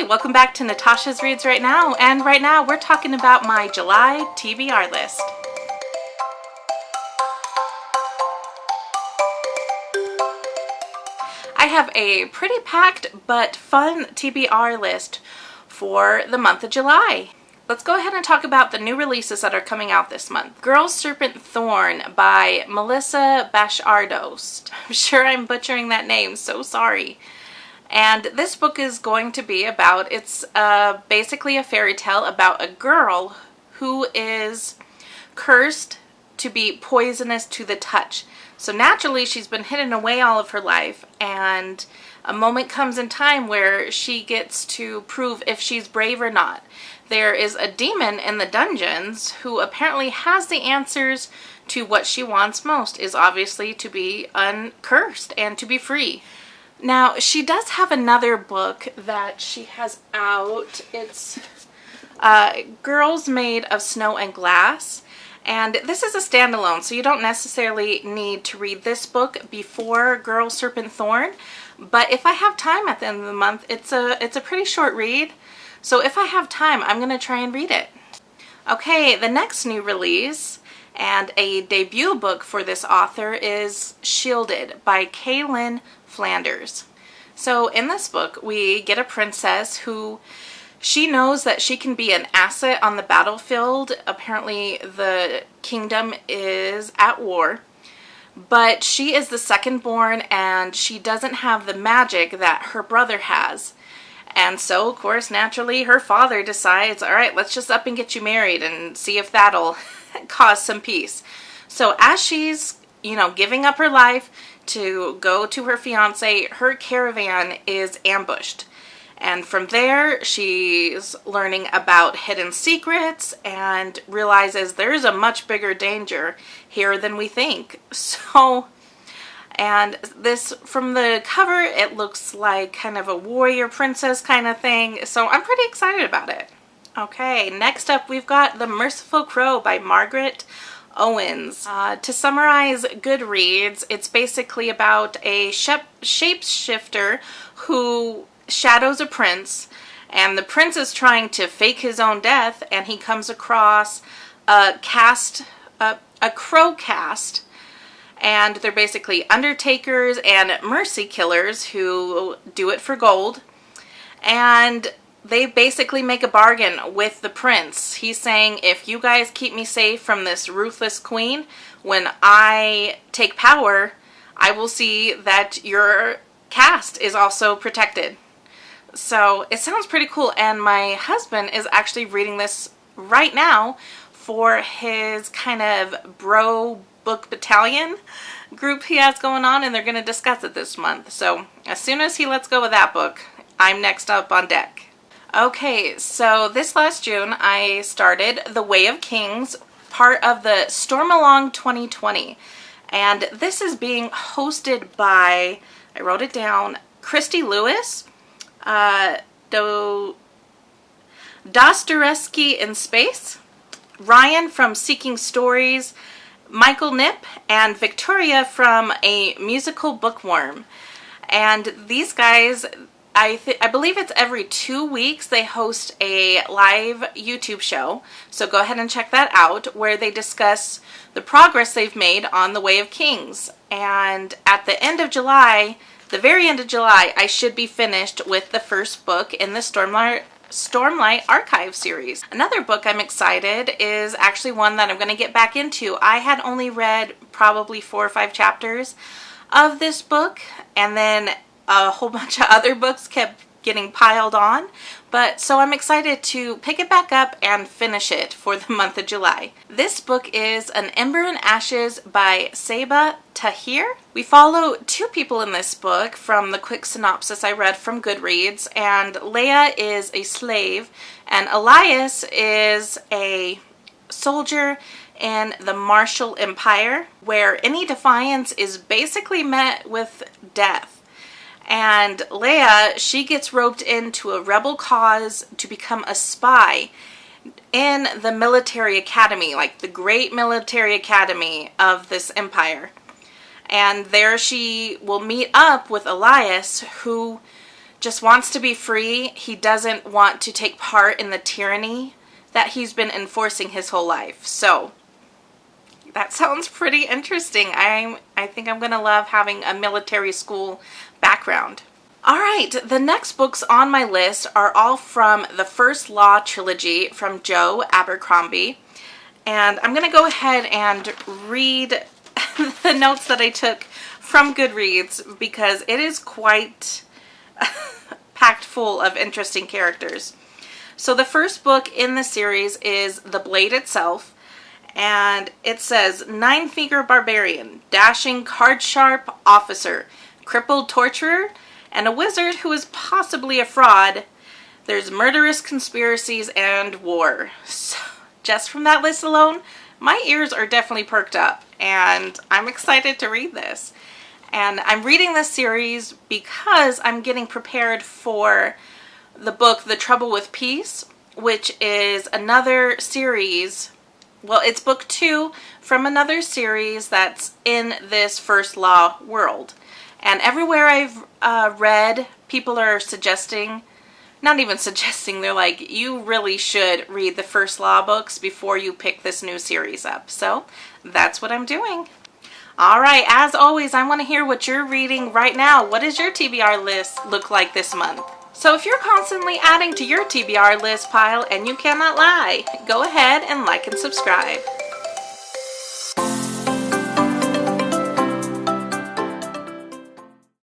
Hi, welcome back to Natasha's Reads Right Now, and right now we're talking about my July TBR list. I have a pretty packed but fun TBR list for the month of July. Let's go ahead and talk about the new releases that are coming out this month. Serpent, Thorn by Melissa Bashardos. I'm sure I'm butchering that name, so sorry. And this book is going to be about, it's basically a fairy tale about a girl who is cursed to be poisonous to the touch. So naturally she's been hidden away all of her life, and a moment comes in time where she gets to prove if she's brave or not. There is a demon in the dungeons who apparently has the answers to what she wants most, is obviously to be uncursed and to be free. Now, she does have another book that she has out. It's Girls Made of Snow and Glass. And this is a standalone, so you don't necessarily need to read this book before Serpent, Thorn. But if I have time at the end of the month, it's a pretty short read. So if I have time, I'm going to try and read it. Okay, the next new release and a debut book for this author is Shielded by Kaylin Flanders. So in this book, we get a princess who she knows that she can be an asset on the battlefield. Apparently the kingdom is at war, but she is the second born and she doesn't have the magic that her brother has. And so, of course, naturally, her father decides, all right, let's just up and get you married and see if that'll cause some peace. So as she's, giving up her life to go to her fiance, her caravan is ambushed. And from there, she's learning about hidden secrets and realizes there's a much bigger danger here than we think. So, and this, from the cover, it looks like kind of a warrior princess kind of thing. So I'm pretty excited about it. Okay, next up we've got The Merciful Crow by Margaret Owens. To summarize Goodreads, it's basically about a shapeshifter who shadows a prince, and the prince is trying to fake his own death, and he comes across a crow cast, and they're basically undertakers and mercy killers who do it for gold. And they basically make a bargain with the prince. He's saying, if you guys keep me safe from this ruthless queen, when I take power, I will see that your caste is also protected. So it sounds pretty cool, and my husband is actually reading this right now for his kind of bro book battalion group he has going on, and they're going to discuss it this month. So as soon as he lets go of that book, I'm next up on deck. Okay, so this last June I started The Way of Kings, part of the Storm Along 2020. And this is being hosted by, I wrote it down, Christy Lewis, Dostoevsky in Space, Ryan from Seeking Stories, Michael Nip, and Victoria from A Musical Bookworm. And these guys, I believe it's every 2 weeks they host a live YouTube show, so go ahead and check that out, where they discuss the progress they've made on The Way of Kings. And at the end of July, the very end of July, I should be finished with the first book in the Stormlight Archive series. Another book I'm excited is actually one that I'm going to get back into. I had only read probably 4 or 5 chapters of this book, and then a whole bunch of other books kept getting piled on, but so I'm excited to pick it back up and finish it for the month of July. This book is An Ember and Ashes by Saba Tahir. We follow 2 people in this book from the quick synopsis I read from Goodreads, and Leia is a slave and Elias is a soldier in the Martial Empire, where any defiance is basically met with death. And Leia, she gets roped into a rebel cause to become a spy in the military academy, like the great military academy of this empire. And there she will meet up with Elias, who just wants to be free. He doesn't want to take part in the tyranny that he's been enforcing his whole life. So that sounds pretty interesting. I think I'm going to love having a military school background. All right, the next books on my list are all from the First Law trilogy from Joe Abercrombie. And I'm going to go ahead and read the notes that I took from Goodreads because it is quite packed full of interesting characters. So the first book in the series is The Blade itself. And it says, nine-finger barbarian, dashing card-sharp officer, crippled torturer, and a wizard who is possibly a fraud. There's murderous conspiracies and war. So, just from that list alone, my ears are definitely perked up, and I'm excited to read this. And I'm reading this series because I'm getting prepared for the book The Trouble with Peace, which is another series. Well, it's book 2 from another series that's in this First Law world. And everywhere I've read, people are suggesting, not even suggesting, they're like, you really should read the First Law books before you pick this new series up. So that's what I'm doing. All right, as always, I want to hear what you're reading right now. What does your TBR list look like this month? So if you're constantly adding to your TBR list pile and you cannot lie, go ahead and like and subscribe.